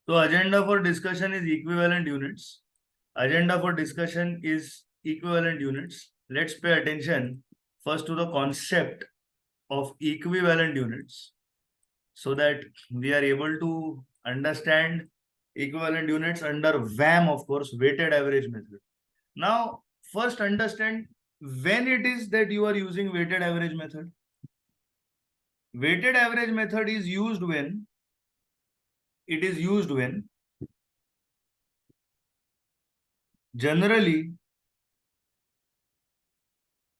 So agenda for discussion is equivalent units. Agenda for discussion is equivalent units. Let's pay attention first to the concept of equivalent units so that we are able to understand equivalent units under WAM, of course, weighted average method. Now, first understand when it is that you are using weighted average method. Weighted average method is used when generally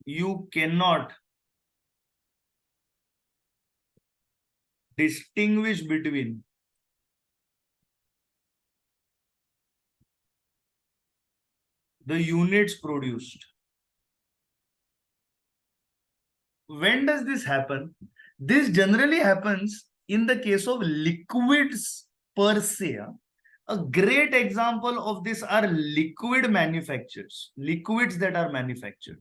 you cannot distinguish between the units produced. When does this happen? This generally happens in the case of liquids per se. A great example of this are liquid manufacturers, liquids that are manufactured.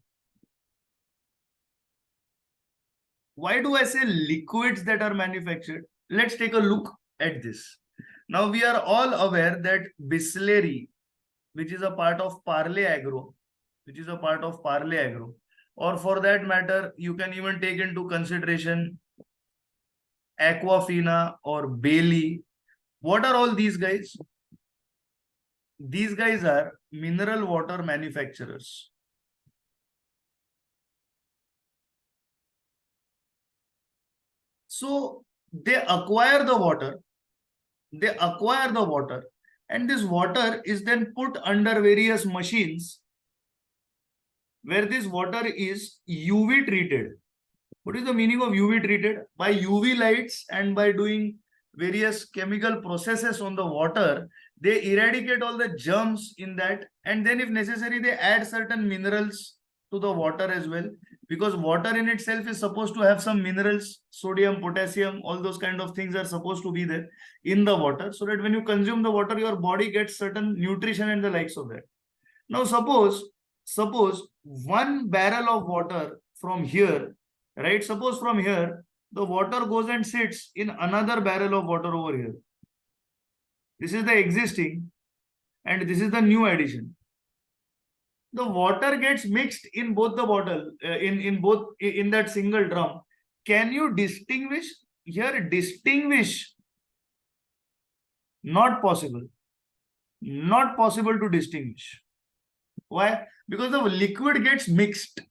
Why do I say liquids that are manufactured? Let's take a look at this. Now we are all aware that Bisleri, which is a part of Parle Agro, or for that matter, you can even take into consideration Aquafina or Bailey. What are all these guys? These guys are mineral water manufacturers. So they acquire the water, and this water is then put under various machines where this water is UV treated. What is the meaning of UV treated? By UV lights and by doing various chemical processes on the water, they eradicate all the germs in that, and then if necessary, they add certain minerals to the water as well, because water in itself is supposed to have some minerals, sodium, potassium, all those kind of things are supposed to be there in the water, so that when you consume the water, your body gets certain nutrition and the likes of that. Now suppose 1 barrel of water from here, right? Suppose from here, the water goes and sits in another barrel of water over here. This is the existing and this is the new addition. The water gets mixed in both the bottle, in that single drum. Can you distinguish? Here, distinguish. Not possible. Not possible to distinguish. Why? Because the liquid gets mixed.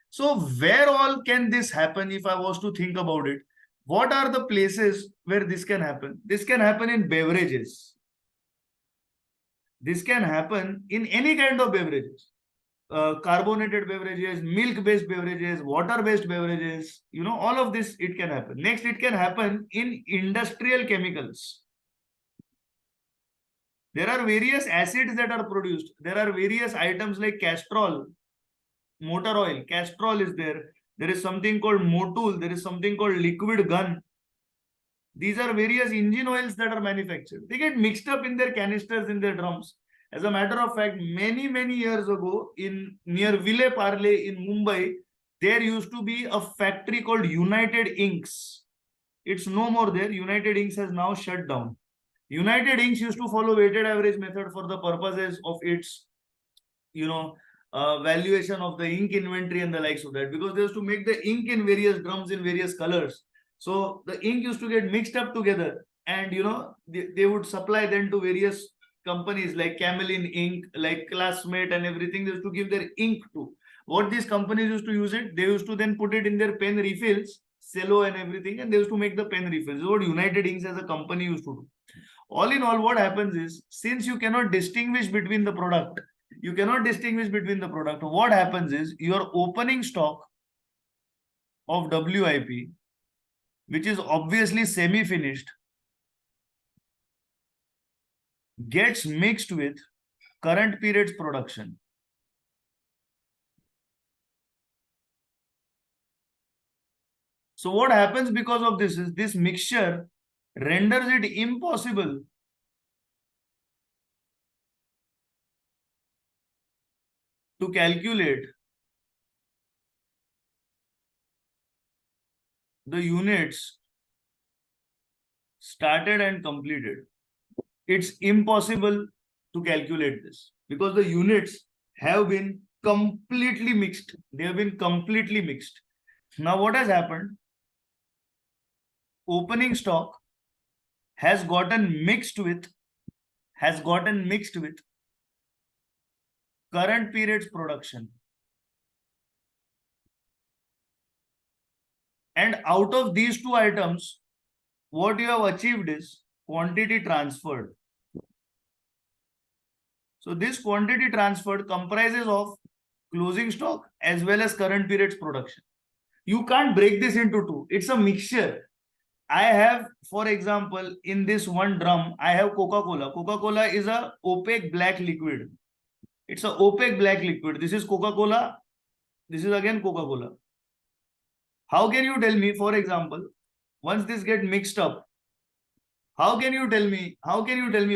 So where all can this happen if I was to think about it? What are the places where this can happen? This can happen in beverages. This can happen in any kind of beverages. Carbonated beverages, milk-based beverages, water-based beverages, all of this, it can happen. Next, it can happen in industrial chemicals. There are various acids that are produced. There are various items like castrol, motor oil, castrol is there. There is something called motul. There is something called liquid gun. These are various engine oils that are manufactured. They get mixed up in their canisters, in their drums. As a matter of fact, many years ago, in near Ville Parle in Mumbai, there used to be a factory called United Inks. It's no more there. United Inks has now shut down. United Inks used to follow weighted average method for the purposes of its, valuation of the ink inventory and the likes of that, because they used to make the ink in various drums in various colors. So the ink used to get mixed up together, and they would supply then to various companies like Camelin Ink, like Classmate and everything. They used to give their ink to. What these companies used to use it, they used to then put it in their pen refills, cello and everything, and they used to make the pen refills. This is what United Inks as a company used to do. All in all, what happens is, since you cannot distinguish between the product, what happens is your opening stock of WIP, which is obviously semi-finished, gets mixed with current period's production. So what happens because of this is, this mixture renders it impossible to calculate the units started and completed. it's impossible to calculate this because the units have been completely mixed. They have been completely mixed. Now, what has happened? Opening stock has gotten mixed with current period's production. And out of these two items, what you have achieved is quantity transferred. So this quantity transferred comprises of closing stock as well as current period's production. You can't break this into two. It's a mixture. I have, for example, in this one drum, I have Coca-Cola. Coca-Cola is a opaque black liquid. It's a opaque black liquid. This is Coca-Cola. This is again Coca-Cola. How can you tell me, for example, once this get mixed up, how can you tell me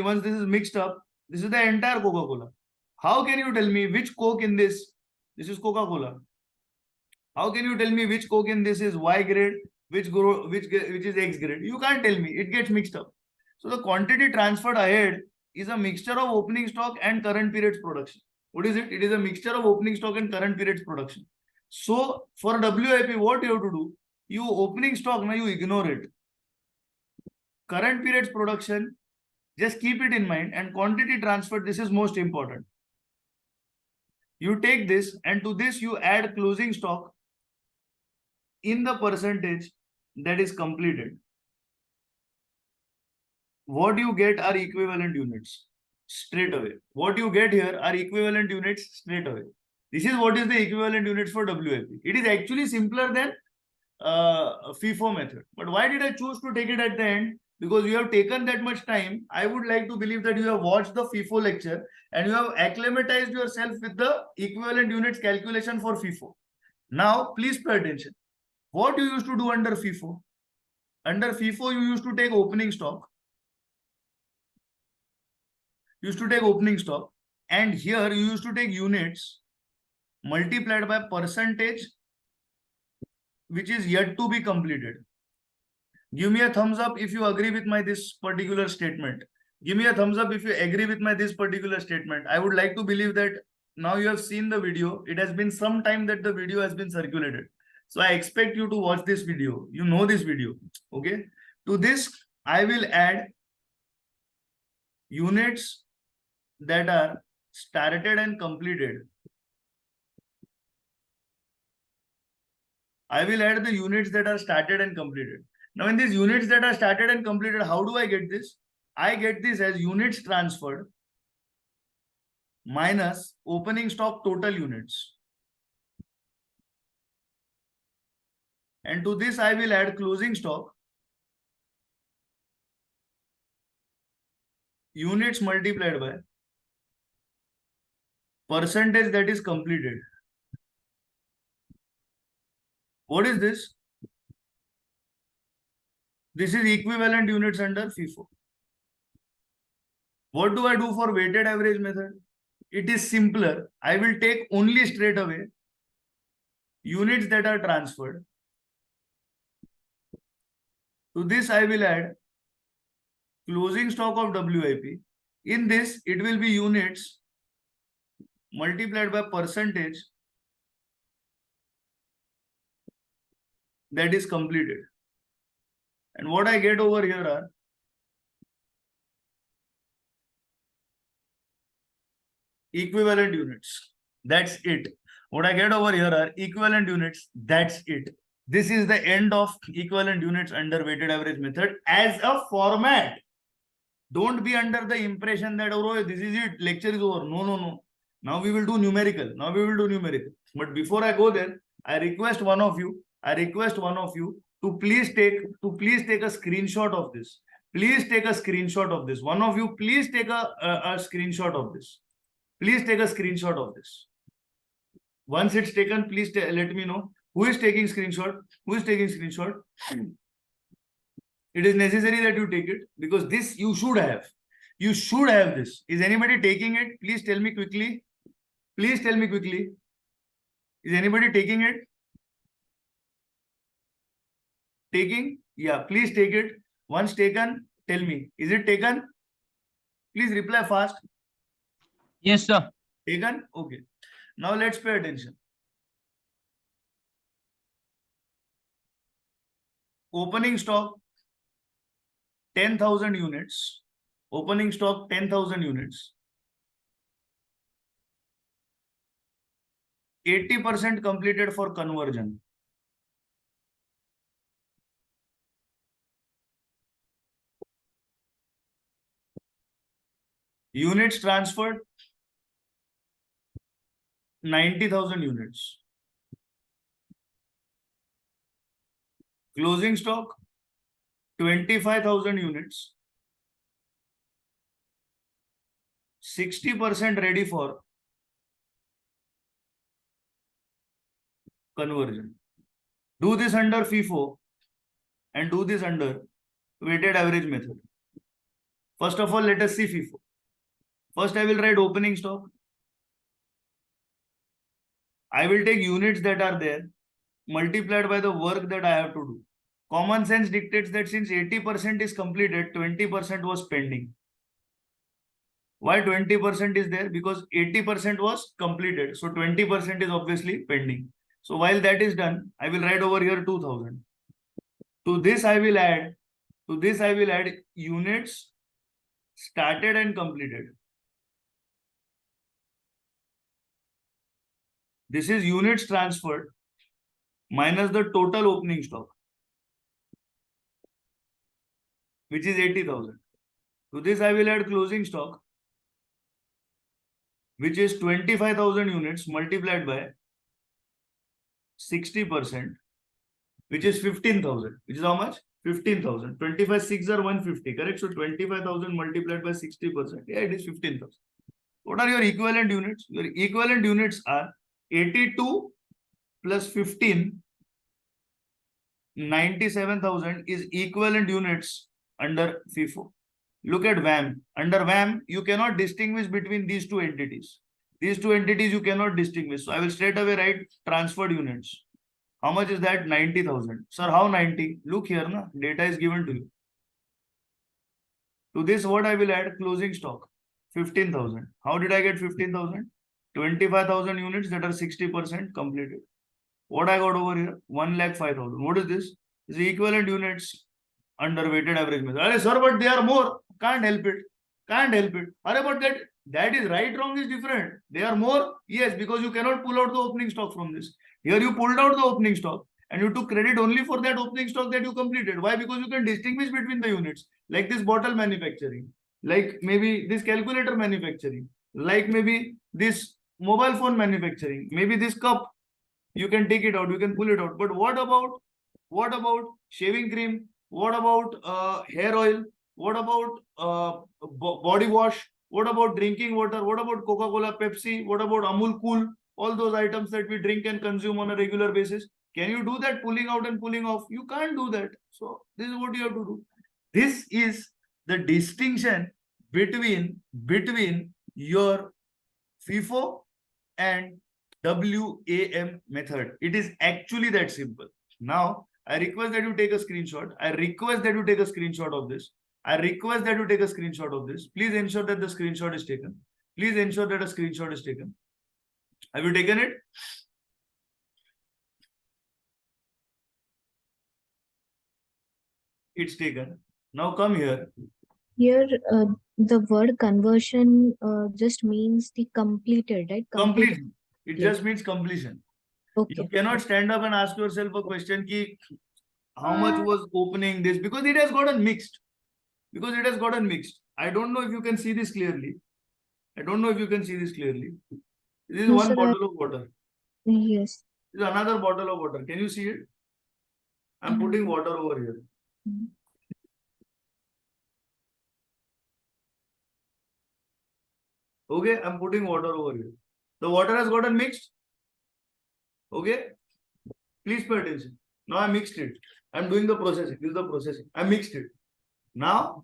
once this is mixed up, this is the entire Coca-Cola. How can you tell me which Coke in this is Coca-Cola? How can you tell me which Coke in this is Y grade, which is X grade? You can't tell me. It gets mixed up. So the quantity transferred ahead is a mixture of opening stock and current period's production. What is it? It is a mixture of opening stock and current period's production. So for WIP, what you have to do? You opening stock, now you ignore it. Current period's production, just keep it in mind, and quantity transfer, this is most important. You take this and to this you add closing stock in the percentage that is completed. What you get are equivalent units straight away. What you get here are equivalent units straight away. This is what is the equivalent units for WIP. It is actually simpler than Fifo method. But why did I choose to take it at the end? Because you have taken that much time. I would like to believe that you have watched the Fifo lecture and you have acclimatized yourself with the equivalent units calculation for Fifo. Now, please pay attention. What you used to do under Fifo? Under Fifo, you used to take opening stock. And here you used to take units multiplied by percentage which is yet to be completed. Give me a thumbs up if you agree with this particular statement. Give me a thumbs up if you agree with this particular statement. I would like to believe that now you have seen the video. It has been some time that the video has been circulated. So I expect you to watch this video. You know this video. Okay. To this, I will add units that are started and completed. I will add the units that are started and completed. Now, in these units that are started and completed, how do I get this? I get this as units transferred minus opening stock total units. And to this, I will add closing stock units multiplied by percentage that is completed. What is this? This is equivalent units under Fifo. What do I do for weighted average method? It is simpler. I will take only straight away units that are transferred. To this, I will add closing stock of WIP. In this, it will be units multiplied by percentage that is completed. And what I get over here are equivalent units. That's it. What I get over here are equivalent units. That's it. This is the end of equivalent units under weighted average method as a format. Don't be under the impression that, oh, this is it, lecture is over. No. Now we will do numerical. But before I go there, I request one of you to please take a screenshot of this. Please take a screenshot of this. One of you, please take a screenshot of this. Please take a screenshot of this. Once it's taken, please let me know. Who is taking screenshot? It is necessary that you take it because this you should have. You should have this. Is anybody taking it? Please tell me quickly. Is anybody taking it? Taking? Yeah, please take it. Once taken, tell me. Is it taken? Please reply fast. Yes, sir. Taken? Okay. Now let's pay attention. Opening stock 10,000 units. Opening stock 10,000 units. 80% completed for conversion. Units transferred 90,000 units. Closing stock 25,000 units. 60% ready for conversion. Do this under Fifo and do this under weighted average method. First of all, let us see Fifo. First, I will write opening stock. I will take units that are there multiplied by the work that I have to do. Common sense dictates that since 80% is completed, 20% was pending. Why 20% is there? Because 80% was completed. So 20% is obviously pending. So while that is done, I will write over here 2000. To this I will add units started and completed. This is units transferred minus the total opening stock, which is 80,000. To this I will add closing stock, which is 25,000 units multiplied by 60%, which is 15,000, which is how much? 15,000. 25 6 are 150, correct? So 25,000 multiplied by 60%. Yeah, it is 15,000. What are your equivalent units? Your equivalent units are 82 plus 15, 97,000 is equivalent units under FIFO. Look at VAM. Under VAM, you cannot distinguish between these two entities. These two entities you cannot distinguish. So I will straight away write transferred units. How much is that? 90,000. Sir, how 90? Look here, na? Data is given to you. To this, what I will add? Closing stock. 15,000. How did I get 15,000? 25,000 units that are 60% completed. What I got over here? 1,05,000. What is this? This is equivalent units under weighted average method. Arey, sir, but they are more. Can't help it. Can't help it. Arey, but that is right, wrong is different. They are more. Yes, because you cannot pull out the opening stock from this. Here you pulled out the opening stock and you took credit only for that opening stock that you completed. Why? Because you can distinguish between the units. Like this bottle manufacturing, like maybe this calculator manufacturing, like maybe this mobile phone manufacturing, maybe this cup. You can take it out, you can pull it out. But what about shaving cream? What about hair oil? What about body wash? What about drinking water? What about Coca-Cola, Pepsi? What about Amul Cool? All those items that we drink and consume on a regular basis. Can you do that pulling out and pulling off? You can't do that. So this is what you have to do. This is the distinction between your FIFO and WAM method. It is actually that simple. Now, I request that you take a screenshot. I request that you take a screenshot of this. I request that you take a screenshot of this. Please ensure that the screenshot is taken. Please ensure that a screenshot is taken. Have you taken it? It's taken. Now come here. Here, the word conversion just means the completed, right? Completion. It just means completion. Okay. You cannot stand up and ask yourself a question ki how much was opening this, because it has gotten mixed. Because it has gotten mixed. I don't know if you can see this clearly. I don't know if you can see this clearly. This is No, one sir, bottle of water. yes. This is another bottle of water. Can you see it? I'm putting water over here. Mhm. Okay, I'm putting water over here. The water has gotten mixed. Okay, please pay attention. Now I mixed it. I'm doing the processing. This is the processing. I mixed it. Now,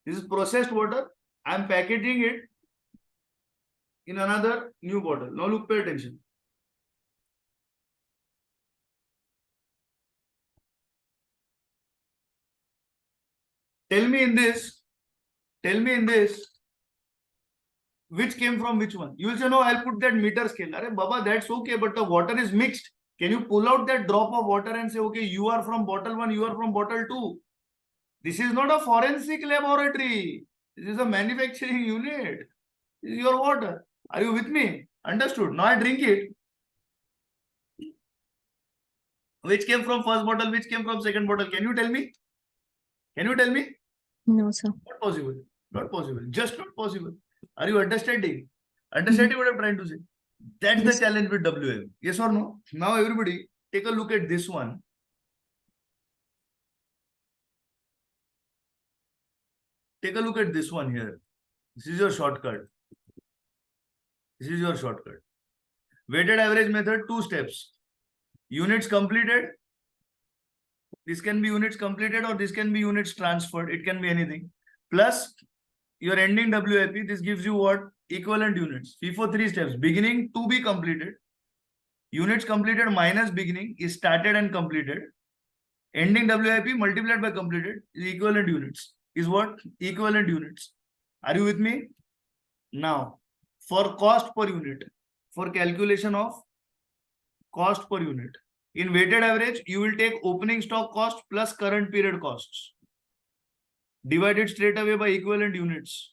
this is processed water. I'm packaging it in another new bottle. Now look, pay attention. Tell me in this which came from which one? You will say, no, I'll put that meter scale. Arey Baba, that's okay, but the water is mixed. Can you pull out that drop of water and say, okay, you are from bottle 1, you are from bottle 2? This is not a forensic laboratory. This is a manufacturing unit. This is your water. Are you with me? Understood? Now I drink it. Which came from first bottle, which came from second bottle? Can you tell me? Can you tell me? No, sir. Not possible. Not possible. Just not possible. Are you understanding? Understanding what I'm trying to say? That's Yes. the challenge with WM. Yes or no? Now everybody take a look at this one. Take a look at this one here. This is your shortcut. This is your shortcut. Weighted average method, 2 steps. Units completed. This can be units completed or this can be units transferred. It can be anything. Plus your ending WIP. This gives you what? Equivalent units. Fifo 3 steps. Beginning to be completed. Units completed minus beginning is started and completed. Ending WIP multiplied by completed is equivalent units. Is what? Equivalent units. Are you with me? Now, for cost per unit, for calculation of cost per unit, in weighted average, you will take opening stock cost plus current period costs, divided straight away by equivalent units.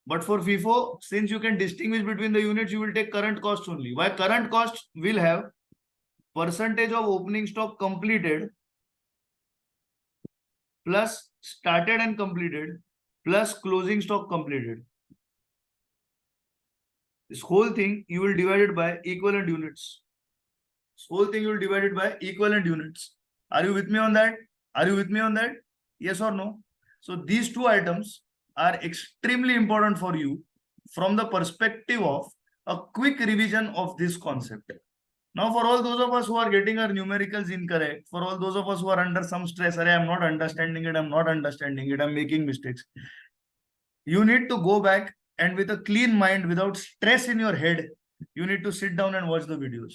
But for FIFO, since you can distinguish between the units, you will take current costs only. Why? Current costs will have percentage of opening stock completed plus started and completed plus closing stock completed. This whole thing you will divide it by equivalent units. This whole thing you will divide it by equivalent units. Are you with me on that? Are you with me on that? Yes or no? So these two items are extremely important for you from the perspective of a quick revision of this concept. Now, for all those of us who are getting our numericals incorrect, for all those of us who are under some stress, I'm not understanding it, I'm making mistakes. You need to go back and with a clean mind, without stress in your head, you need to sit down and watch the videos.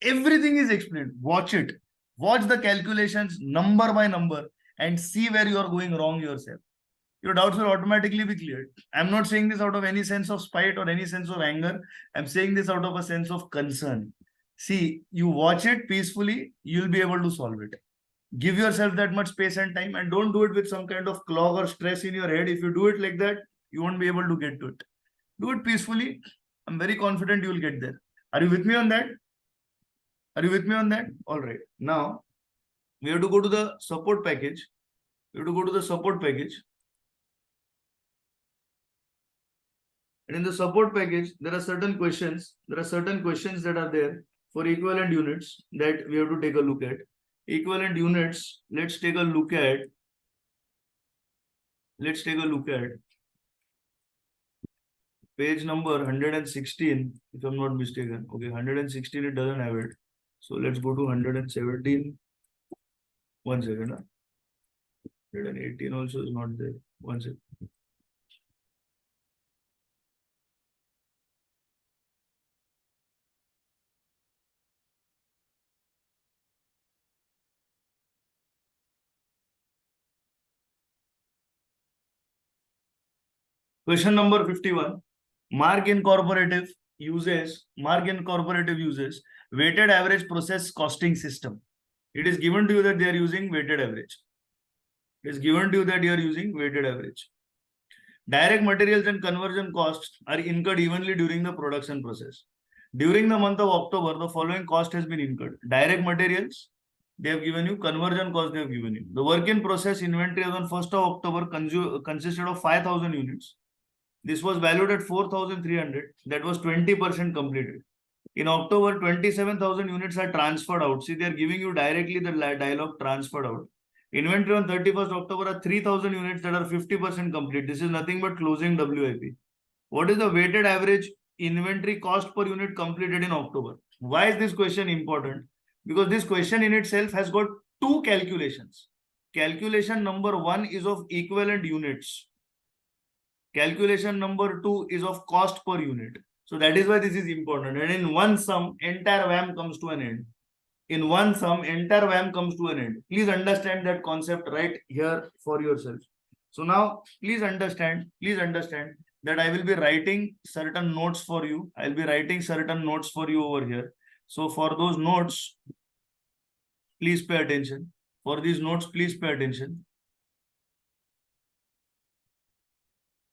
Everything is explained. Watch it. Watch the calculations number by number and see where you are going wrong yourself. Your doubts will automatically be cleared. I'm not saying this out of any sense of spite or any sense of anger. I'm saying this out of a sense of concern. See, you watch it peacefully, you'll be able to solve it. Give yourself that much space and time, and don't do it with some kind of clog or stress in your head. If you do it like that, you won't be able to get to it. Do it peacefully. I'm very confident you will get there. Are you with me on that? Are you with me on that? All right. Now, we have to go to the support package. We have to go to the support package. And in the support package, there are certain questions. There are certain questions that are there for equivalent units that we have to take a look at. Equivalent units, let's take a look at. Let's take a look at page number 116, if I'm not mistaken. Okay, 116, it doesn't have it. So let's go to 117. 1 second. 118 also is not there. 1 second. Question number 51. Mark Incorporative uses weighted average process costing system. It is given to you that they are using weighted average. It is given to you that you are using weighted average. Direct materials and conversion costs are incurred evenly during the production process. During the month of October, the following cost has been incurred. Direct materials, they have given you. Conversion cost, they have given you. The work in process inventory as on 1st of October consisted of 5,000 units. This was valued at 4,300. That was 20% completed. In October, 27,000 units are transferred out. See, they are giving you directly the dialogue transferred out. Inventory on 31st October are 3,000 units that are 50% complete. This is nothing but closing WIP. What is the weighted average inventory cost per unit completed in October? Why is this question important? Because this question in itself has got two calculations. Calculation number 1 is of equivalent units. Calculation number 2 is of cost per unit. So that is why this is important. And in one sum, entire WAM comes to an end. In one sum, entire WAM comes to an end. Please understand that concept right here for yourself. So now, please understand that I will be writing certain notes for you. I'll be writing certain notes for you over here. So for those notes, please pay attention. For these notes, please pay attention.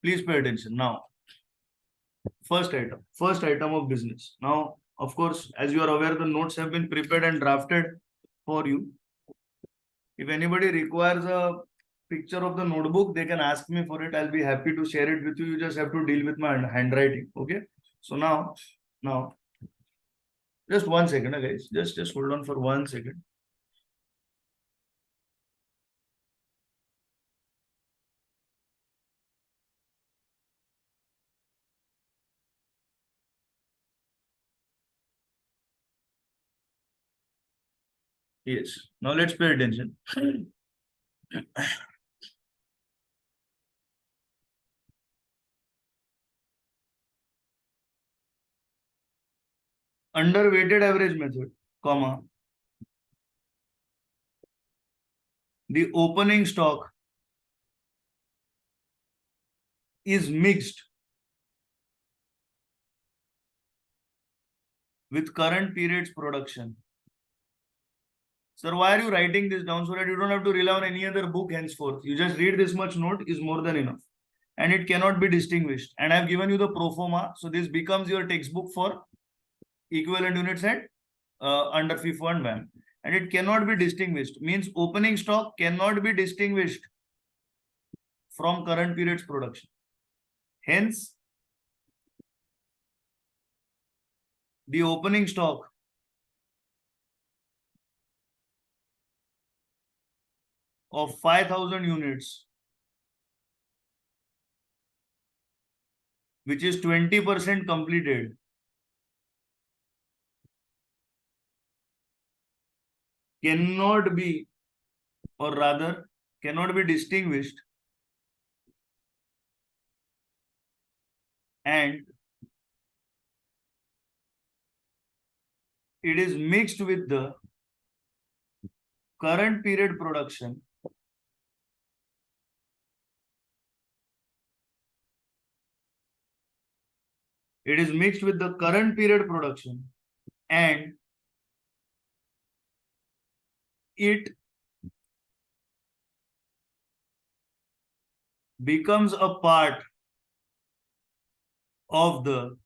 Please pay attention. Now, first item of business. Now, of course, as you are aware, the notes have been prepared and drafted for you. If anybody requires a picture of the notebook, they can ask me for it. I'll be happy to share it with you. You just have to deal with my handwriting. Okay. So now, just 1 second, guys. Just hold on for 1 second. Yes. Now let's pay attention. Under weighted average method, comma, the opening stock is mixed with current period's production. Sir, why are you writing this down so that you don't have to rely on any other book henceforth? You just read this much note is more than enough. And it cannot be distinguished. And I've given you the pro forma. So this becomes your textbook for equivalent units and under FIFO and WAM. And it cannot be distinguished. Means opening stock cannot be distinguished from current period's production. Hence, the opening stock of 5,000 units, which is 20% completed, cannot be, or rather cannot be distinguished and it is mixed with the current period production and it becomes a part of the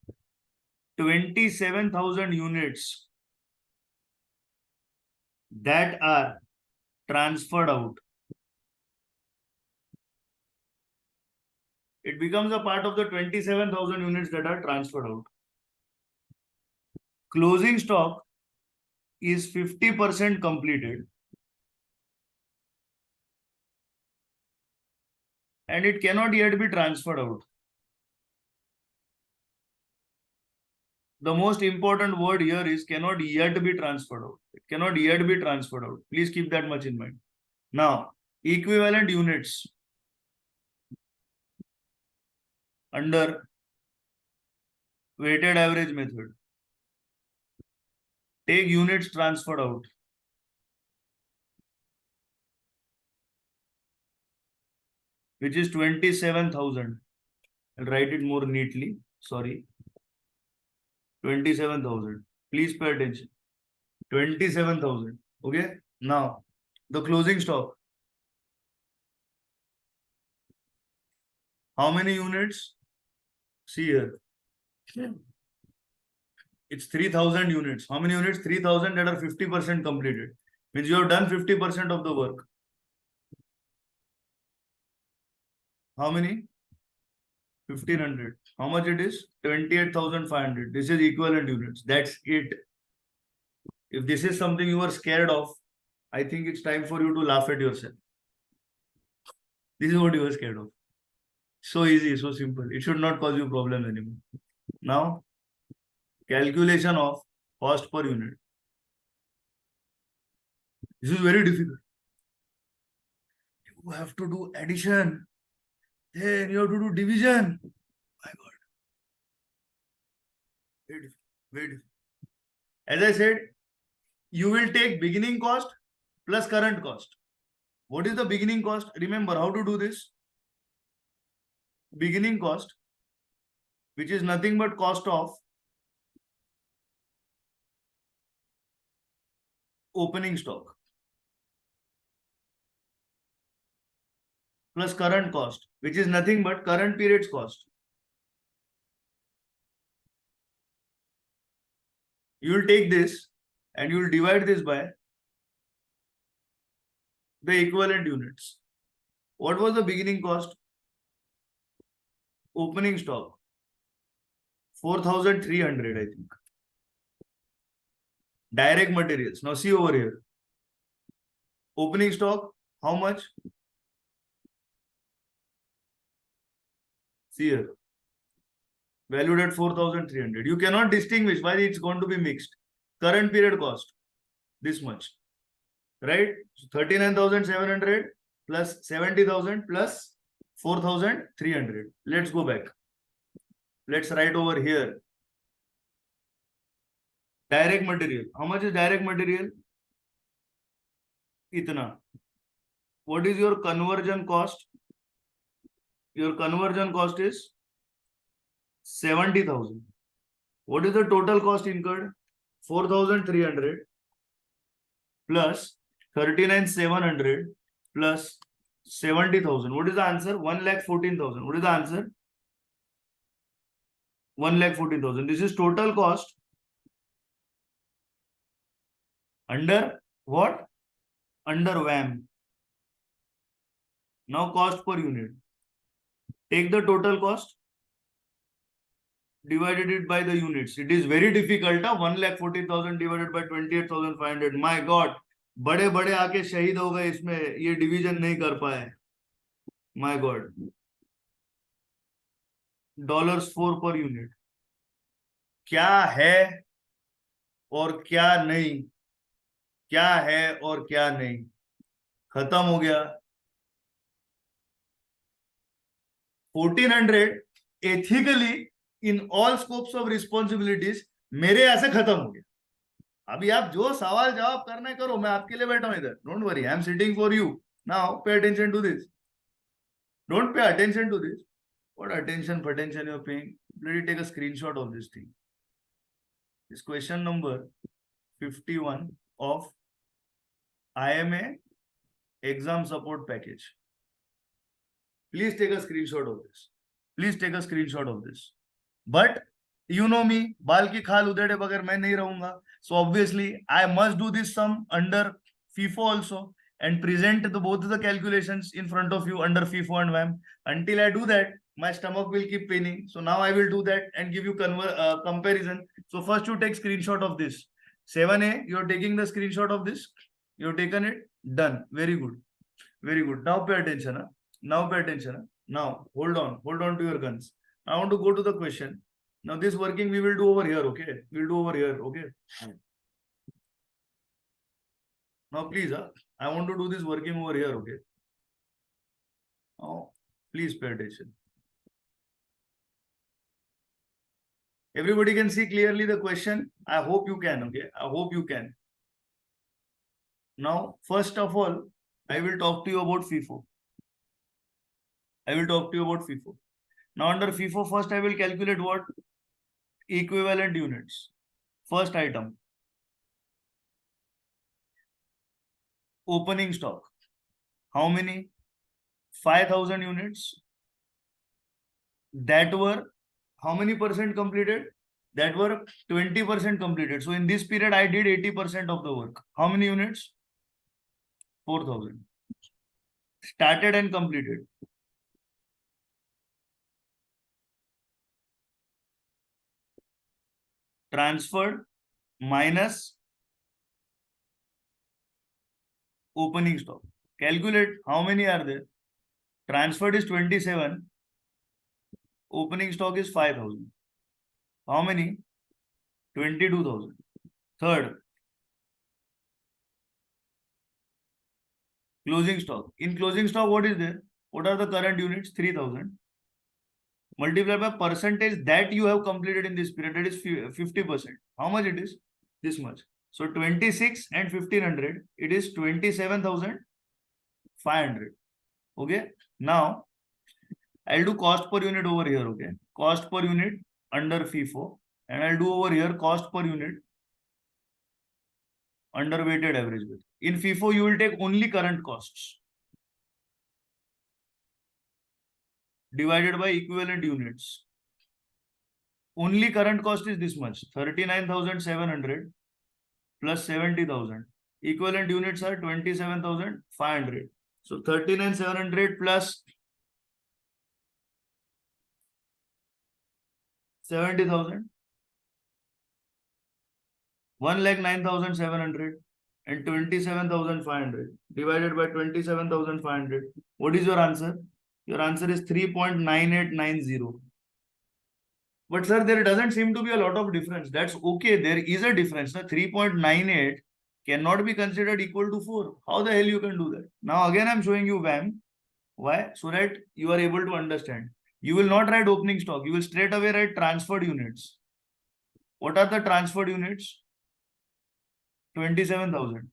27,000 units that are transferred out. It becomes a part of the 27,000 units that are transferred out. Closing stock is 50% completed and it cannot yet be transferred out. The most important word here is cannot yet be transferred out. It cannot yet be transferred out. Please keep that much in mind. Now, equivalent units under weighted average method. Take units transferred out. Which is 27,000. I'll write it more neatly. Sorry. 27,000. Please pay attention. 27,000. Okay. Now, the closing stock. How many units? See here. It's 3,000 units. How many units? 3,000 that are 50% completed. Means you have done 50% of the work. How many? 1,500. How much it is? 28,500. This is equivalent units. That's it. If this is something you are scared of, I think it's time for you to laugh at yourself. This is what you are scared of. So easy, so simple. It should not cause you problems anymore. Now, calculation of cost per unit. This is very difficult. You have to do addition. Then you have to do division. My God. Very difficult. Very difficult. As I said, you will take beginning cost plus current cost. What is the beginning cost? Remember how to do this. Beginning cost which is nothing but cost of opening stock plus current cost, which is nothing but current period's cost. You will take this and you will divide this by the equivalent units. What was the beginning cost? Opening stock 4,300, I think. Direct materials. Now see over here. Opening stock, how much? See here. Valued at 4,300. You cannot distinguish why it's going to be mixed. Current period cost, this much. Right? So 39,700 plus 70,000 plus 4,300. Let's go back. Let's write over here. Direct material. How much is direct material? Itna. What is your conversion cost? Your conversion cost is 70,000. What is the total cost incurred? 4,300 plus 39,700 plus 70,000. What is the answer? 1,14,000. What is the answer? 1,14,000. This is total cost under what? Under WAM. Now cost per unit. Take the total cost, divided it by the units. It is very difficult. 1,14,000 divided by 28,500. My God, बड़े बड़े आके शहीद हो गए इसमें, ये division नहीं कर पाए. My God. $4 per unit. क्या है और क्या नहीं, क्या है और क्या नहीं, खत्म हो गया. 1,400 ethically in all scopes of responsibilities मेरे यहां से खत्म हो गया. अभी आप जो सवाल जवाब करना है करो, मैं आपके लिए बैठा हूं इधर. Don't worry, I am sitting for you. Now pay attention to this. Don't pay attention to this. What attention you're paying? Let take a screenshot of this thing. This question number 51 of IMA exam support package. Please take a screenshot of this. Please take a screenshot of this. But you know me, बाल की खाल उधेड़े बगैर मैं नहीं रहूंगा. So obviously I must do this sum under FIFO also and present both the calculations in front of you under FIFO and WAM. Until I do that, my stomach will keep paining. So now I will do that and give you comparison. So first you take screenshot of this. 7A, you are taking the screenshot of this. You have taken it. Done. Very good. Very good. Now pay attention. Huh? Now pay attention. Huh? Now hold on. Hold on to your guns. I want to go to the question. Now this working we will do over here. Okay. We'll do over here. Okay. Now please, I want to do this working over here. Okay. Now please pay attention. Everybody can see clearly the question. I hope you can. Okay. I hope you can. Now, first of all, I will talk to you about FIFO. I will talk to you about FIFO. Now, under FIFO, first I will calculate what? Equivalent units. First item. Opening stock. How many? 5,000 units. That were how many percent completed? That were 20% completed. So in this period, I did 80% of the work. How many units? 4,000. Started and completed. Transferred minus opening stock. Calculate how many are there. Transferred is 27. Opening stock is 5,000. How many? 22,000. Third, closing stock. In closing stock, what is there? What are the current units? 3,000. Multiply by percentage that you have completed in this period. That is 50%. How much it is? This much. So 26 and 1,500. It is 27,500. Okay. Now, I'll do cost per unit over here, okay? Cost per unit under FIFO, and I'll do over here cost per unit under weighted average weight. In FIFO, you will take only current costs divided by equivalent units. Only current cost is this much, 39,700 plus 70,000. Equivalent units are 27,500. So 39,700 plus 70,000. 1,09,700 and 27,500 divided by 27,500. What is your answer? Your answer is 3.9890. But sir, there doesn't seem to be a lot of difference. That's okay. There is a difference. Now 3.98 cannot be considered equal to 4. How the hell you can do that? Now again, I'm showing you VAM. Why? So that you are able to understand. You will not write opening stock. You will straight away write transferred units. What are the transferred units? 27,000.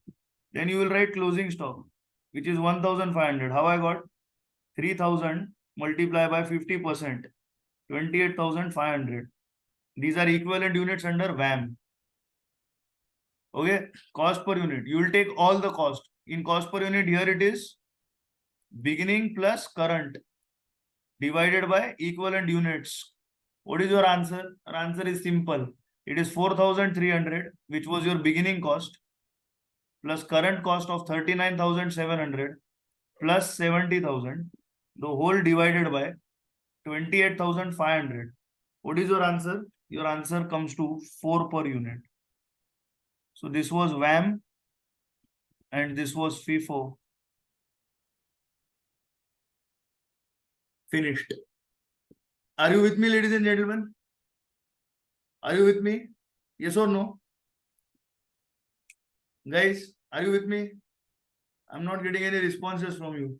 Then you will write closing stock, which is 1,500. How I got? 3,000 multiplied by 50%. 28,500. These are equivalent units under VAM. Okay, cost per unit. You will take all the cost. In cost per unit, here it is beginning plus current divided by equivalent units. What is your answer? Our answer is simple. It is 4,300, which was your beginning cost, plus current cost of 39,700 plus 70,000. The whole divided by 28,500. What is your answer? Your answer comes to 4 per unit. So this was VAM and this was FIFO. Finished. Are you with me, ladies and gentlemen? Are you with me? Yes or no? Guys, are you with me? I'm not getting any responses from you.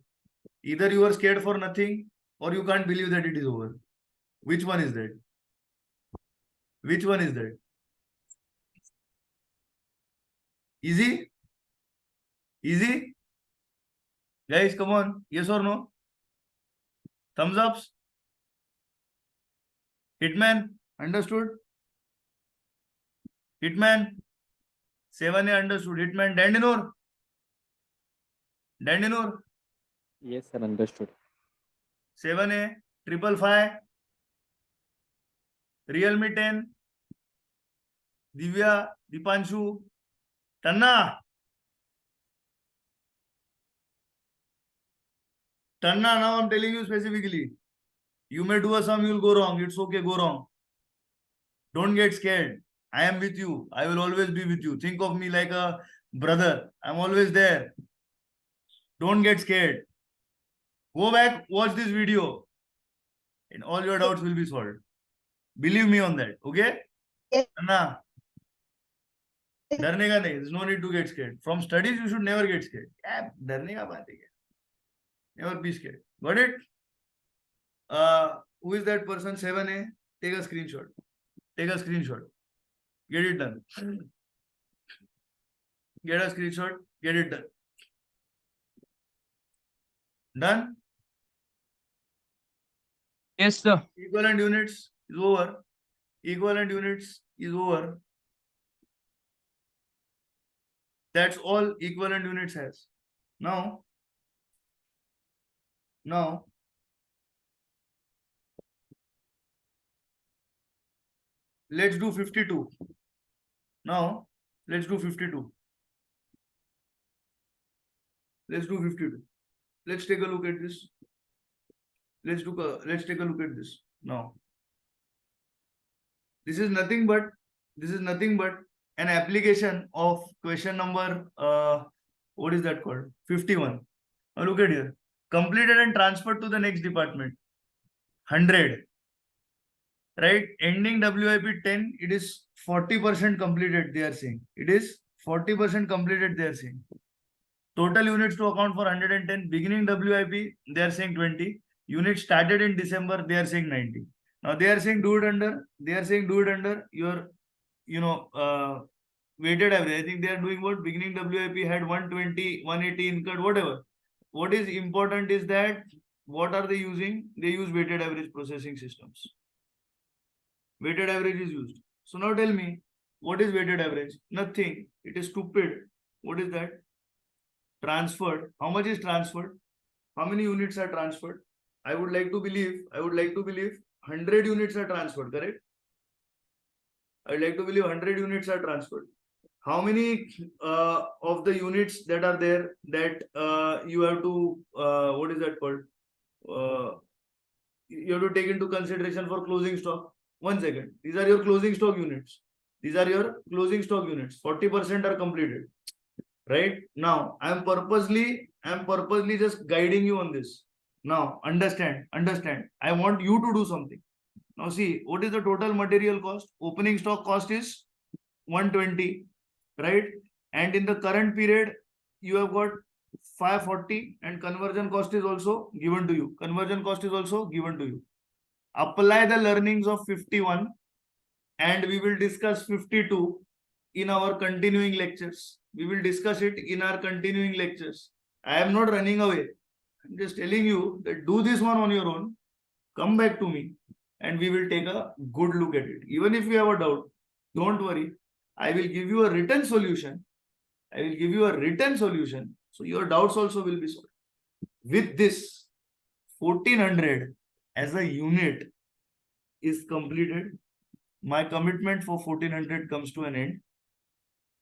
Either you are scared for nothing or you can't believe that it is over. Which one is that? Which one is that? Easy? Easy? Guys, come on. Yes or no? Thumbs ups? Hitman? Understood? Hitman? 7A understood. Hitman? Dandinor? Dandinor? Yes, sir, understood. 7A? 555? Realme 10? Divya? Dipanshu? Tanna? Tanna, now I'm telling you specifically. You may do a sum, you will go wrong. It's okay, go wrong. Don't get scared. I am with you. I will always be with you. Think of me like a brother. I'm always there. Don't get scared. Go back, watch this video, and all your doubts will be solved. Believe me on that. Okay? Yes. Anna, डरने का नहीं. There's no need to get scared. From studies, you should never get scared. डरने का बात है क्या? Never be scared. Got it? Who is that person? 7A. Take a screenshot. Take a screenshot. Get it done. Get a screenshot. Get it done. Done? Yes, sir. Equivalent units is over. Equivalent units is over. That's all equivalent units has. Now, let's do 52. Now, let's do 52. Let's do 52. Let's take a look at this. Let's take a look at this. Now, this is nothing but an application of question number what is that called? 51. Now look at here. Completed and transferred to the next department. 100. Right? Ending WIP 10. It is 40% completed, they are saying. It is 40% completed, they are saying. Total units to account for 110. Beginning WIP, they are saying 20. Units started in December, they are saying 90. Now they are saying do it under your, weighted average. I think they are doing what? Beginning WIP had 120, 180 incurred, whatever. What is important is that what are they using? They use weighted average processing systems. Weighted average is used. So now tell me, what is weighted average? Nothing. It is stupid. What is that? Transferred. How much is transferred? How many units are transferred? I would like to believe 100 units are transferred, correct? I would like to believe 100 units are transferred. How many of the units that are there that you have to, what is that called? You have to take into consideration for closing stock? 1 second. These are your closing stock units. These are your closing stock units. 40% are completed. Right now, I am purposely just guiding you on this. Now, understand. I want you to do something. Now, see, what is the total material cost? Opening stock cost is 120, right? And in the current period, you have got 540, and conversion cost is also given to you. Apply the learnings of 51, and we will discuss 52 in our continuing lectures. We will discuss it in our continuing lectures. I am not running away. I'm just telling you that do this one on your own. Come back to me and we will take a good look at it. Even if you have a doubt, don't worry. I will give you a written solution. So your doubts also will be solved. With this, 1400 as a unit is completed. My commitment for 1400 comes to an end.